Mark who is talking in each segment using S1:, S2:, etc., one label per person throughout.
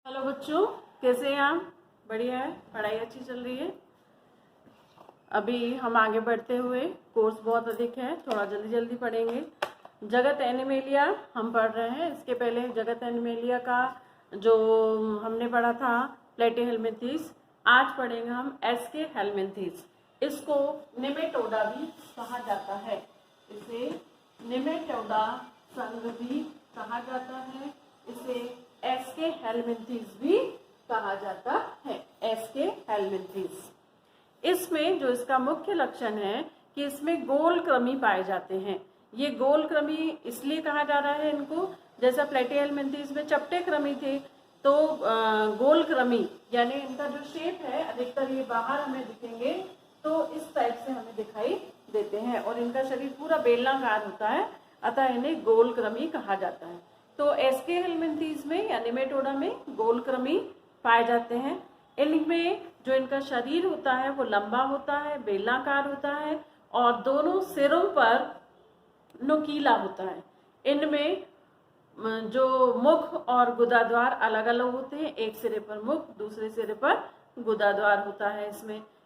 S1: Hello बच्चों, कैसे हैं आप? बढ़िया है, पढ़ाई अच्छी चल रही है। अभी हम आगे बढ़ते हुए, कोर्स बहुत अधिक है, थोड़ा जल्दी जल्दी पढ़ेंगे। जगत एनिमेलिया हम पढ़ रहे हैं। इसके पहले जगत एनिमेलिया का जो हमने पढ़ा था प्लेटीहेल्मिंथेस, आज पढ़ेंगे हम एस्के हेल्मिंथेस। इसको निमेटोडा भी कहा जाता है, इसे निमेटोडा संघ भी कहा जाता है, इसे एस्के हेल्मिंथेस भी कहा जाता है। एस्के हेल्मिंथेस, इसमें जो इसका मुख्य लक्षण है कि इसमें गोल कृमि पाए जाते हैं। ये गोल कृमि इसलिए कहा जा रहा है इनको, जैसा प्लेटीहेल्मिंथेस में चपटे कृमि थे, तो गोल कृमि यानी इनका जो शेप है, अधिकतर ये बाहर हमें दिखेंगे तो इस टाइप से हमें दिखाई देते हैं और इनका शरीर पूरा बेलनाकार होता है, अतः इन्हें गोल कृमि कहा जाता है। तो एस्के हेल्मिंथेस में या निमेटोडा में गोल कृमि पाए जाते हैं। इनमें जो इनका शरीर होता है वो लंबा होता है, बेलनाकार होता है और दोनों सिरों पर नुकीला होता है। इनमें जो मुख और गुदाद्वार अलग अलग होते हैं, एक सिरे पर मुख, दूसरे सिरे पर गुदाद्वार होता है।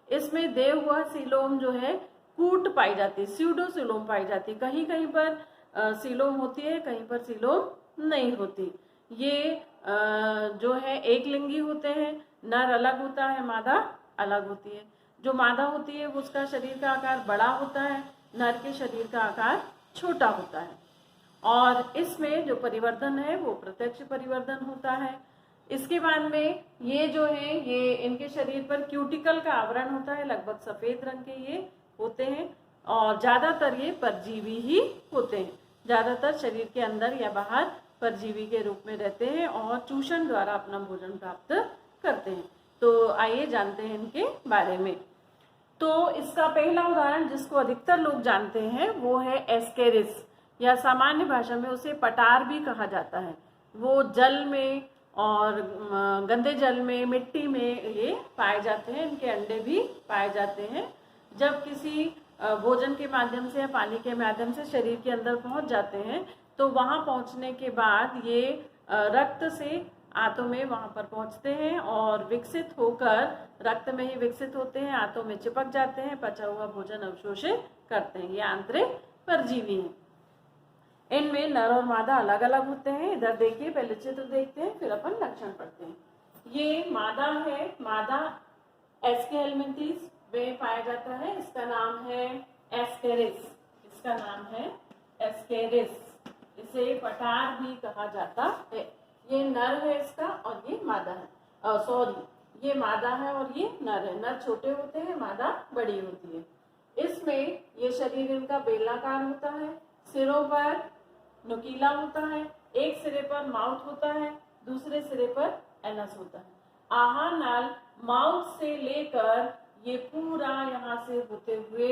S1: इसमें देव हुआ सीलोम जो है कूट पाई जाती है, स्यूडो सीलोम पाई जाती है। कहीं कहीं पर सीलोम होती है, कहीं पर सीलोम नहीं होती। ये जो है एक लिंगी होते हैं, नर अलग होता है, मादा अलग होती है। जो मादा होती है वो उसका शरीर का आकार बड़ा होता है, नर के शरीर का आकार छोटा होता है। और इसमें जो परिवर्तन है वो प्रत्यक्ष परिवर्तन होता है। इसके बाद में ये जो है, ये इनके शरीर पर क्यूटिकल का आवरण होता है, लगभग सफेद रंग के ये होते हैं और ज्यादातर ये परजीवी ही होते हैं। ज्यादातर शरीर के अंदर या बाहर परजीवी के रूप में रहते हैं और चूषण द्वारा अपना भोजन प्राप्त करते हैं। तो आइए जानते हैं इनके बारे में। तो इसका पहला उदाहरण जिसको अधिकतर लोग जानते हैं वो है एस्केरिस, या सामान्य भाषा में उसे पटार भी कहा जाता है। वो जल में और गंदे जल में, मिट्टी में ये पाए जाते हैं। इनके अंडे भी पाए जाते हैं। जब किसी भोजन के माध्यम से या पानी के माध्यम से शरीर के अंदर पहुंच जाते हैं तो वहां पहुंचने के बाद ये रक्त से आंतों में वहां पर पहुंचते हैं और विकसित होकर रक्त में ही विकसित होते हैं, आंतों में चिपक जाते हैं, पचा हुआ भोजन अवशोषित करते हैं। ये आंतरिक परजीवी हैं। इनमें नर और मादा अलग अलग होते हैं। इधर देखिए, पहले चित्र देखते हैं फिर अपन लक्षण पढ़ते हैं। ये मादा है, मादा एस्के हेल्मिंथेस में पाया जाता है। इसका नाम है एस्केरिस, इसका नाम है एस्केरिस। इसे पटार भी कहा जाता है। ये नर है इसका और ये मादा है। सॉरी, ये मादा है और ये नर है। नर छोटे होते हैं, मादा बड़ी होती है। इसमें ये शरीर इनका बेलनाकार होता है, सिरों पर नुकीला होता है, एक सिरे पर माउथ होता है, दूसरे सिरे पर एनस होता है। आहार नाल माउथ से लेकर ये पूरा यहाँ से होते हुए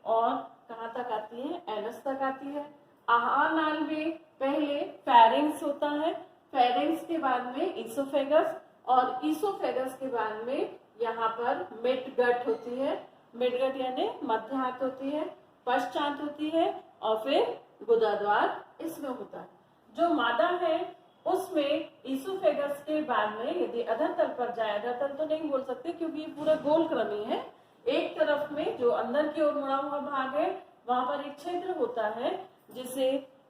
S1: और कहाँ तक आती है, एनस तक आती है। आहार नाल में पहले फेरिंग्स होता है, फेरिंग्स के बाद में ईसोफेगस और ईसोफेगस के बाद में यहाँ पर मिडगट होती है। मिडगट यानी मध्य हाथ होती है, पश्चात होती है और फिर गुदाद्वार इसमें होता है। जो मादा है उसमें ईसोफेगस के बाद में यदि अधर तल पर जाए, अधर तल तो नहीं बोल सकते क्योंकि ये पूरा गोल कृमि है, एक तरफ में जो अंदर की ओर मुड़ा हुआ भाग है वहां पर एक छिद्र होता है जिसे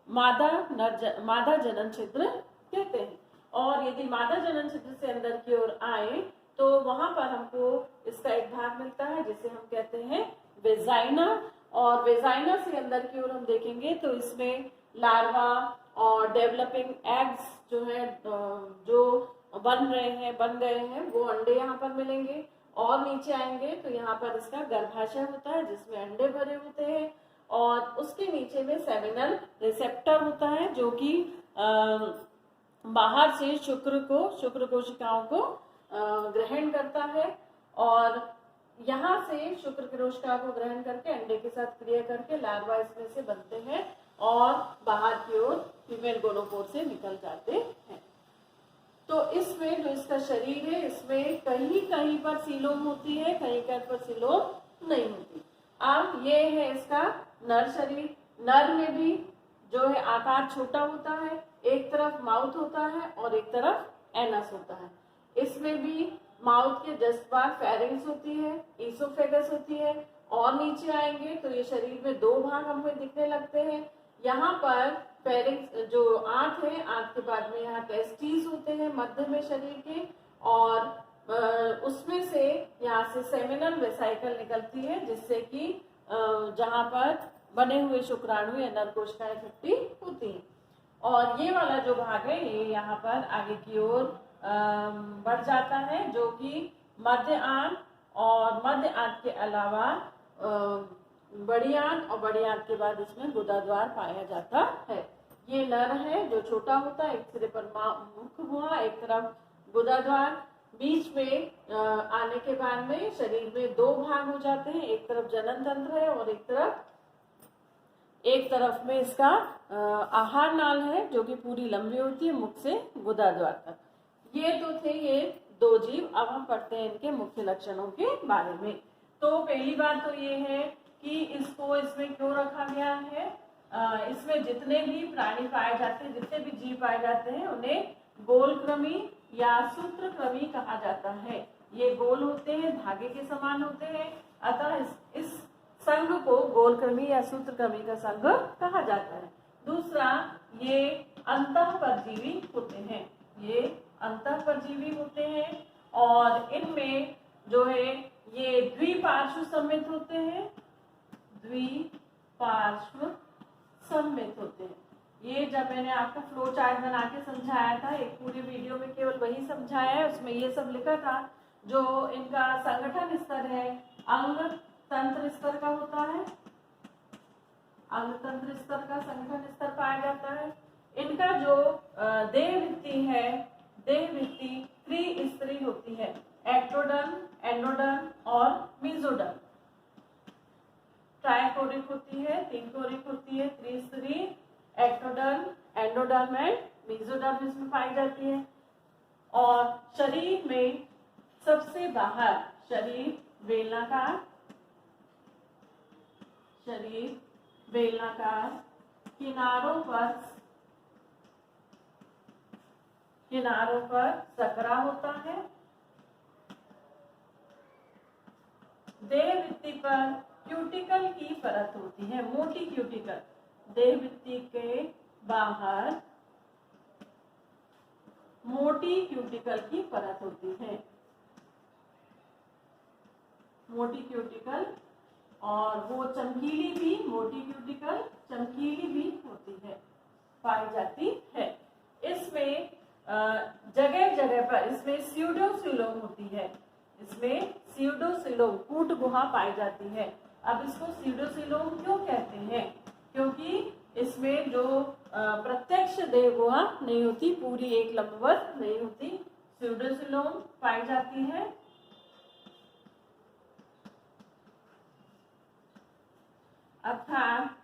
S1: मादा जनन छिद्र कहते हैं। और यदि मादा जनन छिद्र से अंदर की ओर आए तो वहां पर हमको इसका एक भाग मिलता है जिसे हम कहते हैं वेजाइना। और वेजाइना से अंदर की ओर हम देखेंगे तो इसमें लार्वा और डेवलपिंग एग्स जो है, जो बन गए हैं वो अंडे यहाँ पर मिलेंगे। और नीचे आएंगे तो यहाँ पर इसका गर्भाशय होता है जिसमें अंडे भरे होते हैं और उसके नीचे में सेमिनल रिसेप्टर होता है जो कि बाहर से शुक्र कोशिकाओं को ग्रहण करता है और यहाँ से शुक्र कोशिका को ग्रहण करके अंडे के साथ क्रिया करके लार्वा इसमें से बनते हैं और बाहर की ओर फीमेल गोनोपोर से निकल जाते हैं। तो इसमें जो इसका शरीर है इसमें कहीं कहीं पर सीलोम होती है, कहीं कहीं पर सीलोम नहीं होती। अब ये है इसका नर शरीर। नर में भी जो है आकार छोटा होता है, एक तरफ माउथ होता है और एक तरफ एनस होता है। इसमें भी माउथ के जस्ट बाहर फेरिंग्स होती है, ईसोफेगस होती है, और नीचे आएंगे तो ये शरीर में दो भाग हमें दिखने लगते हैं। यहाँ पर फेरिंग्स जो आंत है, आंत के बाद में यहाँ टेस्टिस होते हैं मध्य में शरीर के, और उसमें से यहाँ से सेमिनल वेसाइकल निकलती है, जिससे कि जहाँ पर बने हुए शुक्राणु या नर कोशिकाएं इकट्ठी होती हैं। और ये वाला जो भाग है ये यहाँ पर आगे की ओर बढ़ जाता है, जो कि मध्य आंत और मध्य आंत के अलावा बड़ी आंत, और बड़ी आंत के बाद इसमें गुदाद्वार पाया जाता है। ये नर है जो छोटा होता है, एक सिरे पर मुख हुआ, एक तरफ गुदाद्वार, बीच में आने के बाद में शरीर में दो भाग हो जाते हैं, एक तरफ जनन तंत्र है और एक तरफ में इसका आहार नाल है जो कि पूरी लंबी होती है मुख से गुदाद्वार तक। ये तो थे ये दो जीव। अब हम पढ़ते हैं इनके मुख्य लक्षणों के बारे में। तो पहली बात तो ये है कि इसको इसमें क्यों रखा गया है। इसमें जितने भी प्राणी पाए जाते हैं, जितने भी जीव पाए जाते हैं, उन्हें गोलक्रमी या सूत्रक्रमी कहा जाता है। ये गोल होते हैं, धागे के समान होते हैं, अतः इस संघ को गोलक्रमी या सूत्रक्रमी का संघ कहा जाता है। दूसरा, ये अंतःपरजीवी होते हैं, ये अंतःपरजीवी होते हैं, और इनमें जो है ये द्विपार्श्व सम्मित होते हैं, द्विपार्श्व सम्मित होते हैं। ये जब मैंने आपको फ्लो चार्ट बना के समझाया था, एक पूरी वीडियो में केवल वही समझाया है, उसमें ये सब लिखा था। जो इनका संगठन स्तर है अंग तंत्र स्तर का होता है, अंग तंत्र स्तर का संगठन स्तर पाया जाता है। इनका जो देह भित्ति है, देह भित्ति त्रिस्तरीय होती है, एक्टोडर्म, एंडोडर्म और मेसोडर्म। ट्राइकोरिक होती है, तीन कोरिक होती है, त्रिस्तरीय, एक्टोडर्म, एंडोडर्म एंड मेसोडर्म इसमें पाई जाती है। और शरीर में सबसे बाहर शरीर बेलनाकार, शरीर बेलनाकार, किनारों पर सकरा होता है। देह भित्ति पर क्यूटिकल की परत होती है, मोटी क्यूटिकल। देह भित्ति के बाहर मोटी क्यूटिकल की परत होती है, मोटी क्यूटिकल, और वो चमकीली भी, मोटी क्यूटिकल चमकीली भी होती है, पाई जाती है। इसमें जगह जगह पर इसमें स्यूडोसिलोम होती है, इसमें स्यूडोसिलोम कूट गुहा पाई जाती है। अब इसको स्यूडोसिलोम क्यों कहते हैं? क्योंकि इसमें जो प्रत्यक्ष देह गुहा नहीं होती, पूरी एक लंबवत नहीं होती, स्यूडोसिलोम पाई जाती है। अर्थात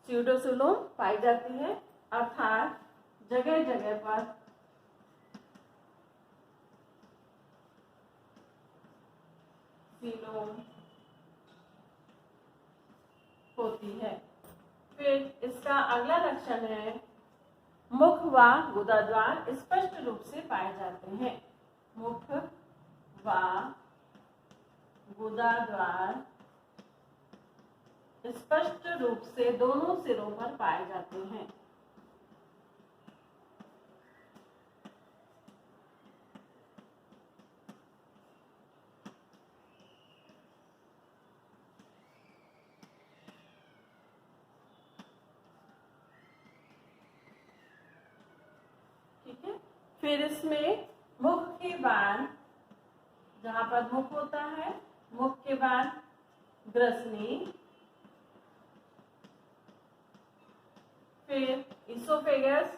S1: स्यूडोसिलोम पाई जाती है, अर्थात जगह जगह पर सिलोम होती है। फिर इसका अगला लक्षण है मुख व गुदाद्वार स्पष्ट रूप से पाए जाते हैं। मुख व गुदाद्वार स्पष्ट रूप से दोनों सिरों पर पाए जाते हैं। ठीक है। फिर इसमें मुख के बाद, जहां पर मुख होता है, मुख के बाद ग्रसनी, फिर इसोफेगस,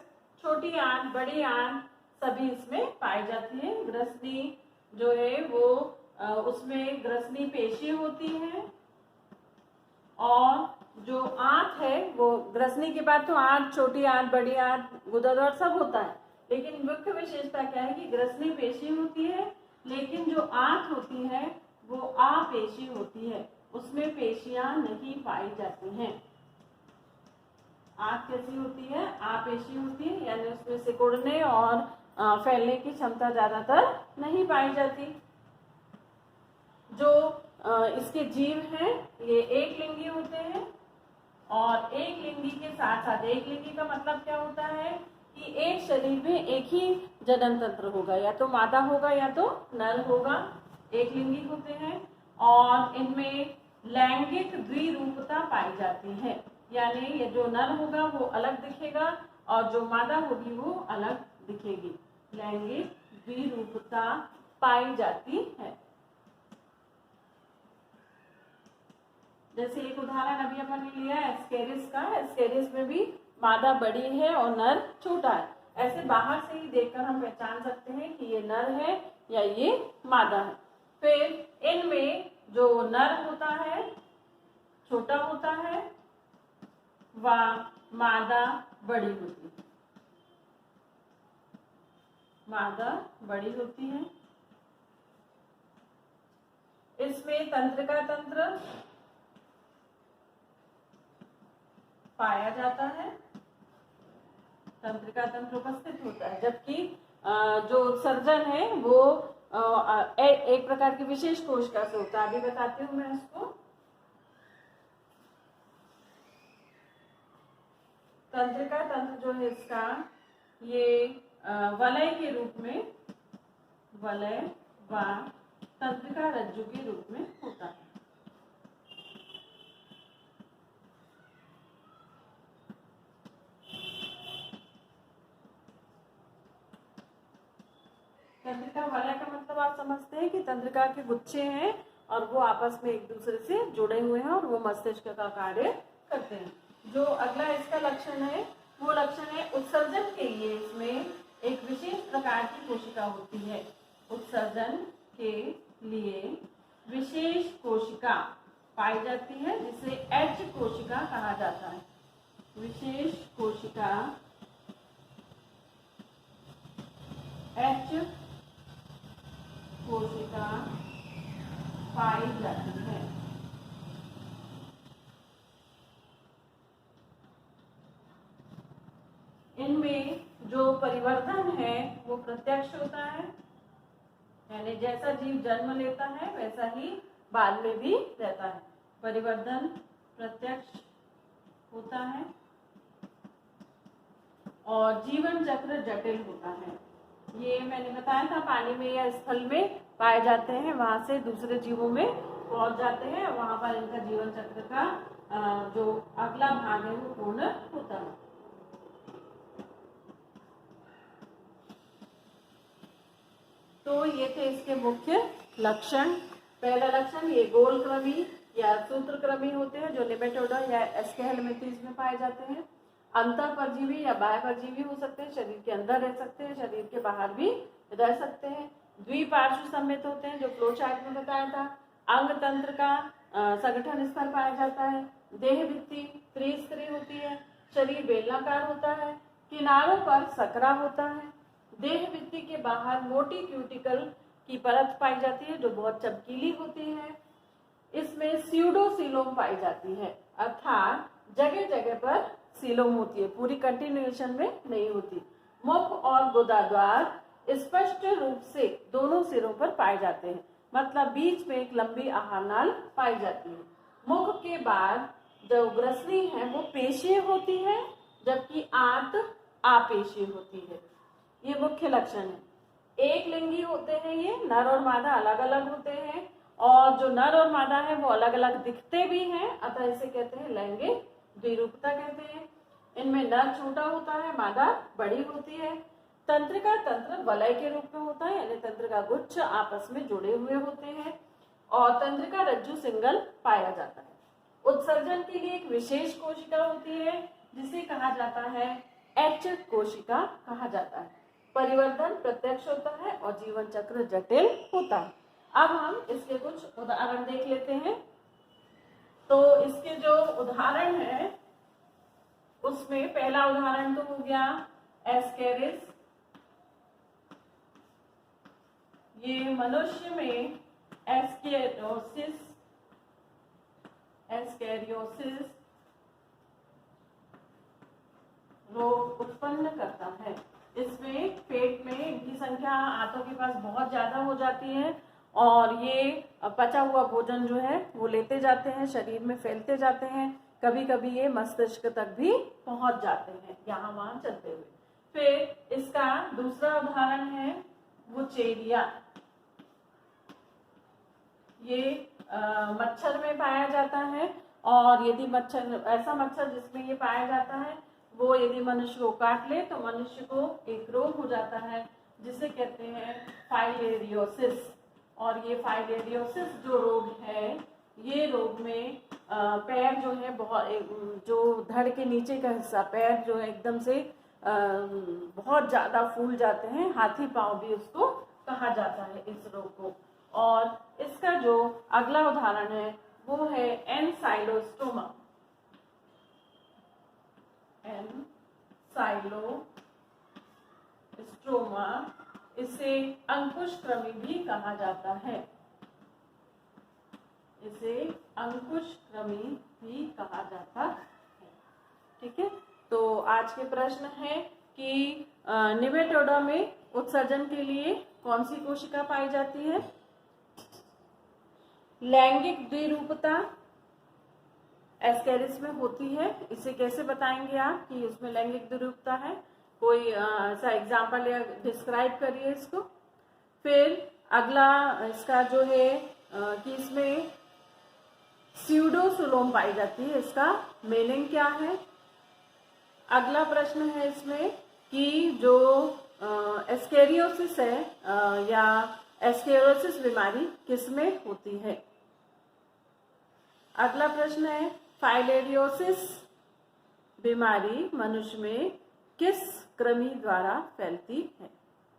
S1: छोटी आंत, बड़ी आंत सभी इसमें पाई जाती है। ग्रसनी जो है वो उसमें ग्रसनी पेशी होती है, और जो आंत है वो ग्रसनी के बाद तो आंत, छोटी आंत, बड़ी आंत, गुदाद्वार सब होता है, लेकिन मुख्य विशेषता क्या है कि ग्रसनी पेशी होती है, लेकिन जो आंत होती है वो अपेशी होती है, उसमें पेशियां नहीं पाई जाती हैं, आंत कैसी होती है? आपेशी होती है, यानी उसमें सिकुड़ने और फैलने की क्षमता ज्यादातर नहीं पाई जाती। जो इसके जीव हैं ये एक लिंगी होते हैं, और एक लिंगी के साथ साथ, एक लिंगी का मतलब क्या होता है कि एक शरीर में एक ही जनन तंत्र होगा, या तो मादा होगा या तो नर होगा, एक लिंगी होते हैं। और इनमें लैंगिक द्विरूपता पाई जाती है, यानी ये जो नर होगा वो अलग दिखेगा और जो मादा होगी वो अलग दिखेगी। लैंगिक द्विरूपता पाई जाती है। जैसे एक उदाहरण अभी अपन ने लिया है एस्केरिस का। एस्केरिस में भी मादा बड़ी है और नर छोटा है। ऐसे बाहर से ही देखकर हम पहचान सकते हैं कि ये नर है या ये मादा है। फिर इनमें जो नर होता है छोटा होता है व मादा बड़ी होती है। मादा बड़ी होती है। इसमें तंत्रिका तंत्र पाया जाता है, तंत्रिका तंत्र उपस्थित होता है, जबकि जो उत्सर्जन है वो एक प्रकार की विशेष कोशिका से होता है। अभी बताती हूँ मैं इसको। तंत्रिका तंत्र जो है इसका, ये वलय के रूप में, वलय व तंत्रिका रज्जु के रूप में होता है। तंत्रिका वलय का मतलब आप समझते हैं कि तंत्रिका के गुच्छे हैं और वो आपस में एक दूसरे से जुड़े हुए हैं और वो मस्तिष्क का कार्य करते हैं। जो अगला इसका लक्षण है वो लक्षण है उत्सर्जन के लिए इसमें एक विशेष प्रकार की कोशिका होती है। उत्सर्जन के लिए विशेष कोशिका पाई जाती है जिसे एच कोशिका कहा जाता है। विशेष कोशिका एच कोशिका पाई जाती है। इनमें जो परिवर्धन है वो प्रत्यक्ष होता है, यानी जैसा जीव जन्म लेता है वैसा ही बाद में भी रहता है। परिवर्धन प्रत्यक्ष होता है और जीवन चक्र जटिल होता है। ये मैंने बताया था पानी में या स्थल में पाए जाते हैं, वहां से दूसरे जीवों में पहुंच जाते हैं, वहां पर इनका जीवन चक्र का जो अगला भाग है वो पूर्ण होता है। तो ये थे इसके मुख्य लक्षण। पहला लक्षण ये गोलक्रमी या सूत्रक्रमी होते हैं जो निमेटोडा या एस्केहेलमिंथीज में पाए जाते हैं। अंतर परजीवी या बाह्य परजीवी हो सकते हैं, शरीर के अंदर रह सकते हैं, शरीर के बाहर भी रह सकते हैं। द्विपार्श्व सम्मित होते हैं जो फ्लो चार्ट में बताया था। अंग तंत्र का संगठन स्तर पाया जाता है। देह भित्ति त्रिस्तरीय होती है। शरीर बेलनाकार होता है। किनारों पर सकरा होता है। देह भित्ति के बाहर मोटी क्यूटिकल की परत पाई जाती है जो बहुत चमकीली होती है। इसमें स्यूडोसीलोम पाई जाती है, अर्थात जगह जगह पर सीलोम होती है, पूरी कंटिन्यूएशन में नहीं होती। मुख और गुदाद्वार स्पष्ट रूप से दोनों सिरों पर पाए जाते हैं, मतलब बीच में एक लंबी आहार नाल पाई जाती है। मुख के बाद जो ग्रसनी है वो पेशीय होती है, जबकि आंत आपेशीय होती है। ये मुख्य लक्षण है। एक लिंगी होते हैं ये, नर और मादा अलग अलग होते हैं, और जो नर और मादा है वो अलग अलग दिखते भी हैं, अतः इसे कहते हैं लैंगिक द्विरूपता कहते हैं। इनमें नर छोटा होता है, मादा बड़ी होती है। तंत्रिका तंत्र वलय के रूप में होता है, यानी तंत्रिका गुच्छ आपस में जुड़े हुए होते हैं, और तंत्रिका रज्जु सिंगल पाया जाता है। उत्सर्जन के लिए एक विशेष कोशिका होती है जिसे कहा जाता है एच कोशिका कहा जाता है। परिवर्तन प्रत्यक्ष होता है और जीवन चक्र जटिल होता है। अब हम इसके कुछ उदाहरण देख लेते हैं। तो इसके जो उदाहरण है उसमें पहला उदाहरण तो हो गया एस्केरिस। ये मनुष्य में एस्केरियोसिस रोग उत्पन्न करता है। इसमें पेट में इनकी संख्या आंतों के पास बहुत ज्यादा हो जाती है और ये पचा हुआ भोजन जो है वो लेते जाते हैं, शरीर में फैलते जाते हैं, कभी कभी ये मस्तिष्क तक भी पहुंच जाते हैं यहाँ वहां चलते हुए। फिर इसका दूसरा उदाहरण है वुचेरिया। ये मच्छर में पाया जाता है और यदि मच्छर, ऐसा मच्छर जिसमें ये पाया जाता है, वो यदि मनुष्य को काट ले तो मनुष्य को एक रोग हो जाता है जिसे कहते हैं फाइलेरियोसिस। और ये फाइलेरियोसिस जो रोग है, ये रोग में पैर जो है बहुत, जो धड़ के नीचे का हिस्सा पैर जो है एकदम से बहुत ज्यादा फूल जाते हैं, हाथी पांव भी उसको कहा जाता है इस रोग को। और इसका जो अगला उदाहरण है वो है एनसाइलोस्टोमा। एनसाइलोस्टोमा, इसे अंकुश कृमि भी कहा जाता है। इसे अंकुश कृमि भी कहा जाता है। ठीक है, तो आज के प्रश्न है कि निमेटोडा में उत्सर्जन के लिए कौन सी कोशिका पाई जाती है? लैंगिक द्विरूपता एस्केरिस में होती है। इसे कैसे बताएंगे आप कि उसमें लैंगिक द्विरूपता है? कोई ऐसा एग्जाम्पल या डिस्क्राइब करिए इसको। फिर अगला इसका जो है कि इसमें स्यूडोसुलोम पाई जाती है, इसका मीनिंग क्या है? अगला प्रश्न है इसमें कि जो एस्केरियोसिस है या एस्केरोसिस बीमारी किसमें होती है? अगला प्रश्न है फाइलेरियोसिस बीमारी मनुष्य में किस कृमि द्वारा फैलती है?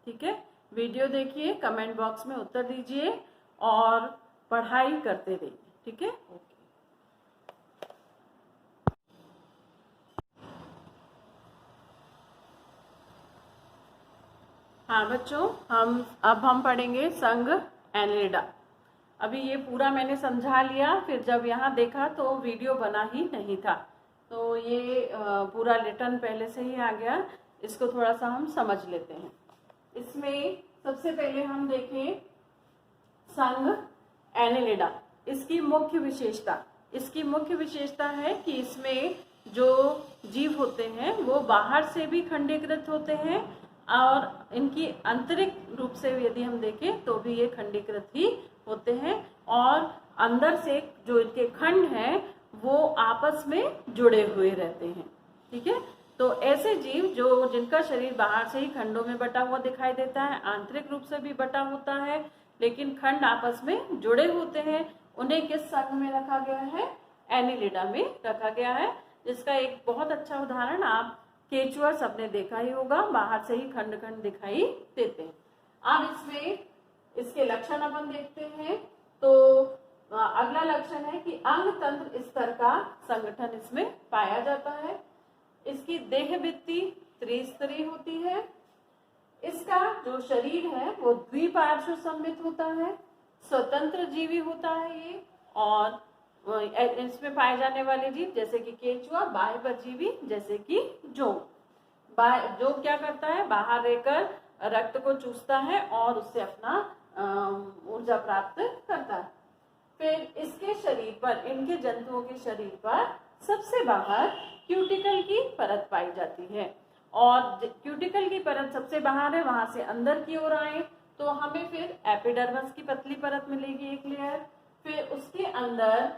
S1: ठीक है, वीडियो देखिए, कमेंट बॉक्स में उत्तर दीजिए और पढ़ाई करते रहिए। ठीक है, ओके। हाँ बच्चों, अब हम पढ़ेंगे संघ एनेलिडा। अभी ये पूरा मैंने समझा लिया, फिर जब यहाँ देखा तो वीडियो बना ही नहीं था, तो ये पूरा रिटर्न पहले से ही आ गया। इसको थोड़ा सा हम समझ लेते हैं। इसमें सबसे पहले हम देखें संघ एनेलिडा। इसकी मुख्य विशेषता है कि इसमें जो जीव होते हैं वो बाहर से भी खंडीकृत होते हैं और इनकी आंतरिक रूप से यदि हम देखें तो भी ये खंडीकृत ही होते हैं और अंदर से जो इनके खंड हैं वो आपस में जुड़े हुए रहते हैं। ठीक है, तो ऐसे जीव जो जिनका शरीर बाहर से ही खंडों में बटा हुआ दिखाई देता है, आंतरिक रूप से भी बटा होता है, लेकिन खंड आपस में जुड़े होते हैं, उन्हें किस संघ में रखा गया है? एनेलिडा में रखा गया है। जिसका एक बहुत अच्छा उदाहरण आप केचुआ सबने देखा ही होगा, बाहर से ही खंड खंड दिखाई देते हैं। अब इसमें इसके लक्षण अपन देखते हैं। तो अगला लक्षण है कि अंग तंत्र स्तर का संगठन इसमें पाया जाता है। इसकी देह भित्ति त्रिस्तरीय होती है। इसका जो शरीर है वो द्विपार्श्व सममित होता है, स्वतंत्र जीवी होता है ये। और इसमें पाए जाने वाले जीव जैसे कि केचुआ, बाह्य परजीवी जैसे कि जोंक क्या करता है? बाहर रहकर रक्त को चूसता है और उससे अपना ऊर्जा प्राप्त करता है। फिर इसके शरीर पर, इनके जंतुओं के शरीर पर सबसे बाहर क्यूटिकल की परत पाई जाती है और क्यूटिकल की परत सबसे बाहर है, वहां से अंदर की ओर आए तो हमें फिर एपिडर्मस की पतली परत मिलेगी, एक लेयर। फिर उसके अंदर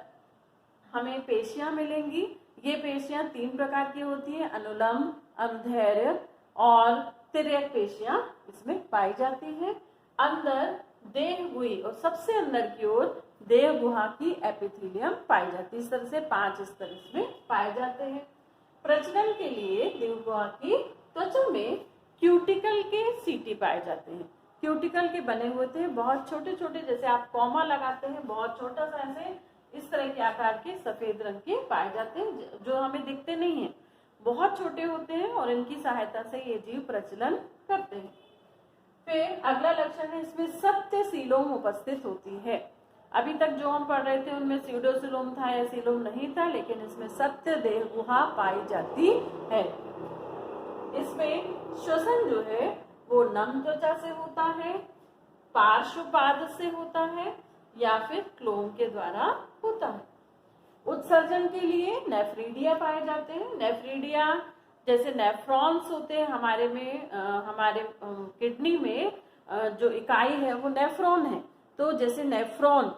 S1: हमें पेशियां मिलेंगी। ये पेशियां 3 प्रकार की होती है, अनुलंब, अनुदैर्घ्य और तिर्यक पेशियां इसमें पाई जाती है। अंदर देह गुही और सबसे अंदर की ओर देह गुहा की एपिथेलियम पाई जाती है। इस तरह से 5 स्तर इसमें पाए जाते हैं। प्रजनन के लिए देह गुहा की त्वचा में क्यूटिकल के सीटी पाए जाते हैं। क्यूटिकल के बने हुए थे बहुत छोटे छोटे, जैसे आप कॉमा लगाते हैं, बहुत छोटा सा ऐसे इस तरह के आकार के सफेद रंग के पाए जाते हैं, जो हमें दिखते नहीं हैं, बहुत छोटे होते हैं और इनकी सहायता से ये जीव प्रजनन करते हैं। फिर अगला लक्षण है, इसमें सत्य सीलोम उपस्थित होती है। अभी तक जो हम पढ़ रहे थे उनमें स्यूडोसीलोम था या सीलोम नहीं था, लेकिन इसमें सत्य देह गुहा पाई जाती है। इसमें श्वसन जो है वो नम त्वचा से होता है, पार्श्वपाद से होता है या फिर क्लोम के द्वारा होता है। उत्सर्जन के लिए नेफ्रीडिया पाए जाते हैं। नेफ्रीडिया जैसे नेफ्रॉन्स होते हैं हमारे में, हमारे किडनी में जो इकाई है वो नेफ्रॉन है। तो जैसे नेफ्रॉन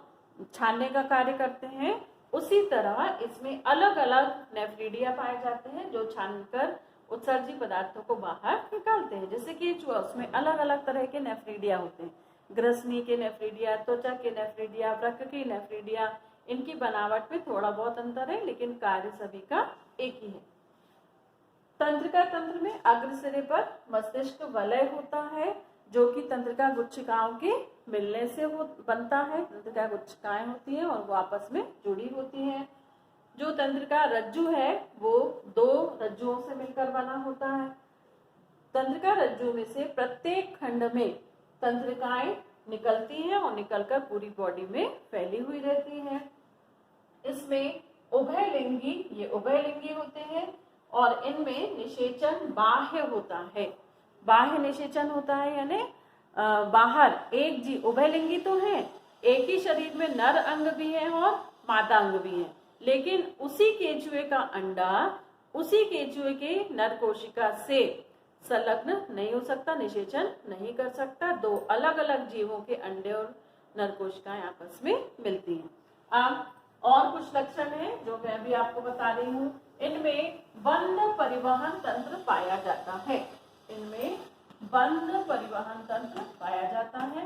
S1: छानने का कार्य करते हैं, उसी तरह इसमें अलग अलग नेफ्रीडिया पाए जाते हैं जो छानकर उत्सर्जी पदार्थों को बाहर निकालते हैं। जैसे केचुआ, उसमें अलग अलग तरह के नेफ्रीडिया होते हैं, ग्रसनी के नेफ्रीडिया, त्वचा के नेफ्रीडिया, वृक्क के नेफ्रीडिया। इनकी बनावट में थोड़ा बहुत अंतर है लेकिन कार्य सभी का एक ही है। तंत्रिका तंत्र में अग्र सिरे पर मस्तिष्क वलय होता है जो कि तंत्रिका गुच्छिकाओं के मिलने से बनता है। तंत्रिका गुच्छिकाएं होती हैं और वो आपस में जुड़ी होती हैं। जो तंत्रिका रज्जु है वो 2 रज्जुओं से मिलकर बना होता है। तंत्रिका रज्जु में से प्रत्येक खंड में तंत्रिकाएं निकलती हैं और निकलकर पूरी बॉडी में फैली हुई रहती हैं। इसमें उभयलिंगी, ये उभयलिंगी होते हैं और इनमें निषेचन बाह्य होता है। बाह्य निषेचन होता है यानी बाहर एक जी, उभयलिंगी तो है, एक ही शरीर में नर अंग भी है और मादा अंग भी है, लेकिन उसी केचुए का अंडा उसी केचुए के नर कोशिका से संलग्न नहीं हो सकता, निषेचन नहीं कर सकता। 2 अलग अलग जीवों के अंडे और नर कोशिकाएं आपस में मिलती हैं। अब और कुछ लक्षण हैं जो मैं भी आपको बता रही हूँ। इनमें बंद परिवहन तंत्र पाया जाता है। इनमें बंद परिवहन तंत्र पाया जाता है।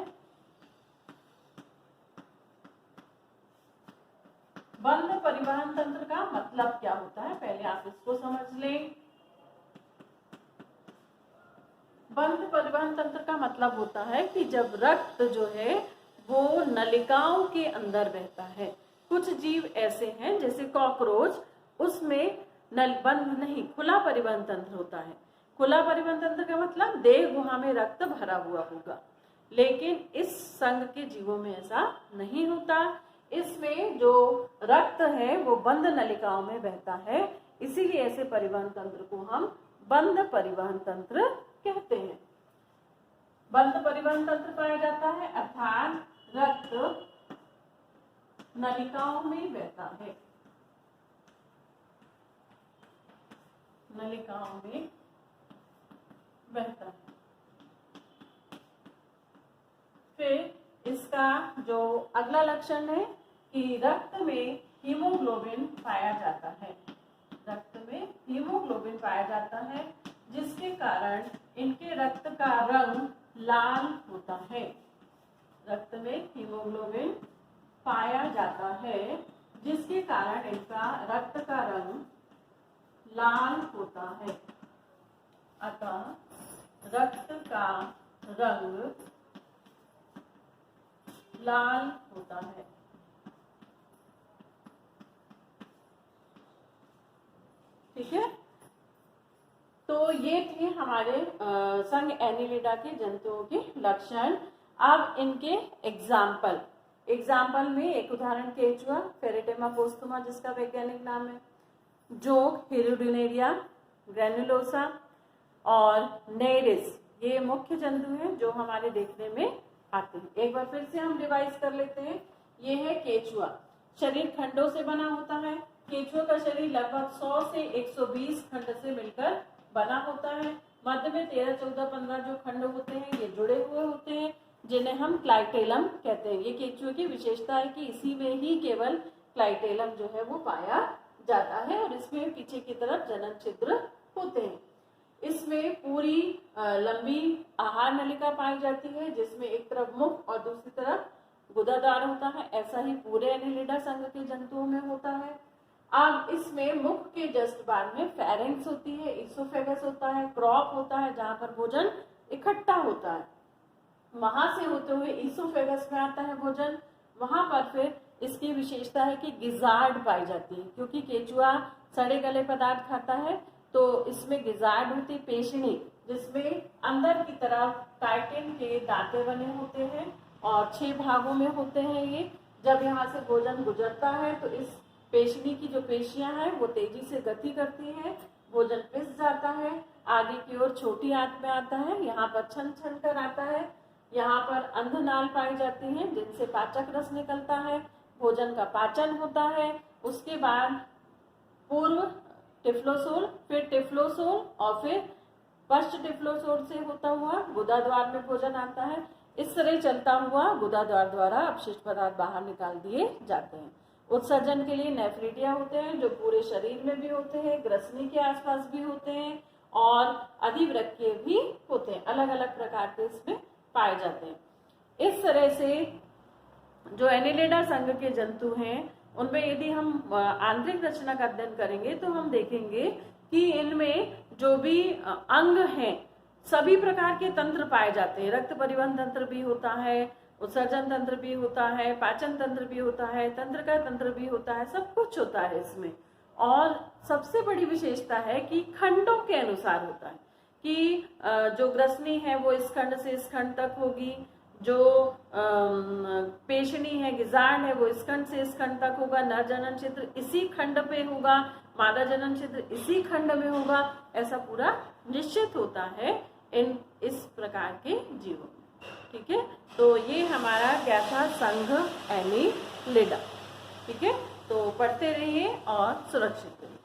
S1: बंद परिवहन तंत्र का मतलब क्या होता है, पहले आप इसको समझ लें। बंद परिवहन तंत्र का मतलब होता है कि जब रक्त जो है वो नलिकाओं के अंदर बहता है। कुछ जीव ऐसे हैं जैसे कॉकरोच, उसमें नल बंद नहीं, खुला परिवहन तंत्र होता है। खुला परिवहन तंत्र का मतलब देह गुहा में रक्त भरा हुआ होगा, लेकिन इस संघ के जीवों में ऐसा नहीं होता। इसमें जो रक्त है वो बंद नलिकाओं में बहता है, इसीलिए ऐसे परिवहन तंत्र को हम बंद परिवहन तंत्र कहते हैं। बंद परिवहन तंत्र पाया जाता है अर्थात रक्त नलिकाओं में बहता है, नलिकाओं में बहता है। फिर इसका जो अगला लक्षण है कि रक्त में हीमोग्लोबिन पाया जाता है। रक्त में हीमोग्लोबिन पाया जाता है जिसके कारण इनके रक्त का रंग लाल होता है। रक्त में हीमोग्लोबिन पाया जाता है जिसके कारण इनका रक्त का रंग लाल होता है। अतः रक्त का रंग लाल होता है। ठीक है, तो ये थे हमारे संघ एनिलिडा के जंतुओं के लक्षण। अब इनके एग्जाम्पल में एक उदाहरण केचुआ, फेरेटेमा पोस्टुमा जिसका वैज्ञानिक नाम है, जोग, हिरुडिनेरिया, ग्रेनुलोसा और नेरिस, ये मुख्य जंतु हैं जो हमारे देखने में आते हैं। एक बार फिर से हम रिवाइज कर लेते हैं। ये है केचुआ, शरीर खंडों से बना होता है। केचुआ का शरीर लगभग 100 से 120 खंड से मिलकर बना होता है। मध्य में 13, 14, 15 जो खंड होते हैं ये जुड़े हुए होते हैं जिन्हें हम क्लाइटेलम कहते हैं। ये केचुए की विशेषता है कि इसी में ही केवल क्लाइटेलम जो है वो पाया जाता है और इसमें पीछे की तरफ जनन छिद्र होते हैं। इसमें पूरी लंबी आहार नलिका पाई जाती है जिसमें एक तरफ मुख और दूसरी तरफ गुदादार होता है। ऐसा ही पूरे एनिलिडा संघ के जंतुओं में होता है। अब इसमें मुख के जस्ट बाद में फेरेंक्स होती है, इसोफेगस होता है, क्रॉप होता है जहां पर भोजन इकट्ठा होता है। वहां से होते हुए इसोफेगस में आता है भोजन। वहां पर फिर इसकी विशेषता है कि गिजार्ड पाई जाती है, क्योंकि केचुआ सड़े गले पदार्थ खाता है तो इसमें गिजार्ड होती है, पेशनी, जिसमें अंदर की तरफ काइटिन के दांते बने होते हैं और 6 भागों में होते हैं। ये जब यहाँ से भोजन गुजरता है तो इस पेशनी की जो पेशियां हैं वो तेजी से गति करती हैं, भोजन पिस जाता है आगे की ओर छोटी आंत में आता है, यहाँ पर छन छन कर आता है, यहाँ पर अंधनाल पाई जाती हैं जिनसे पाचक रस निकलता है, भोजन का पाचन होता है। उसके बाद पूर्व टिफ्लोसोल, फिर टिफ्लोसोल और फिर पश्च टिफ्लोसोल से होता हुआ गुदा द्वार में भोजन आता है। इस तरह चलता हुआ गुदा द्वार द्वारा अपशिष्ट पदार्थ बाहर निकाल दिए जाते हैं। उत्सर्जन के लिए नेफ्रिटिया होते हैं जो पूरे शरीर में भी होते हैं, ग्रसनी के आसपास भी होते हैं और अधिवृक्कीय भी होते हैं, अलग अलग प्रकार के इसमें पाए जाते हैं। इस तरह से जो एनिलिडा संघ के जंतु हैं उनमें यदि हम आंतरिक रचना का अध्ययन करेंगे तो हम देखेंगे कि इनमें जो भी अंग हैं सभी प्रकार के तंत्र पाए जाते हैं। रक्त परिवहन तंत्र भी होता है, उत्सर्जन तंत्र भी होता है, पाचन तंत्र भी होता है, तंत्र का तंत्र भी होता है, सब कुछ होता है इसमें। और सबसे बड़ी विशेषता है कि खंडों के अनुसार होता है कि जो ग्रसनी है वो इस खंड से इस खंड तक होगी, जो पेशनी है, गिजार्ड है, वो इस खंड से इस खंड तक होगा, नर जनन क्षेत्र इसी खंड पे होगा, मादा जनन क्षेत्र इसी खंड में होगा, ऐसा पूरा निश्चित होता है इस प्रकार के जीवों में। ठीक है, तो ये हमारा क्या था, संघ एनिलिडा। ठीक है, तो पढ़ते रहिए और सुरक्षित रहिए।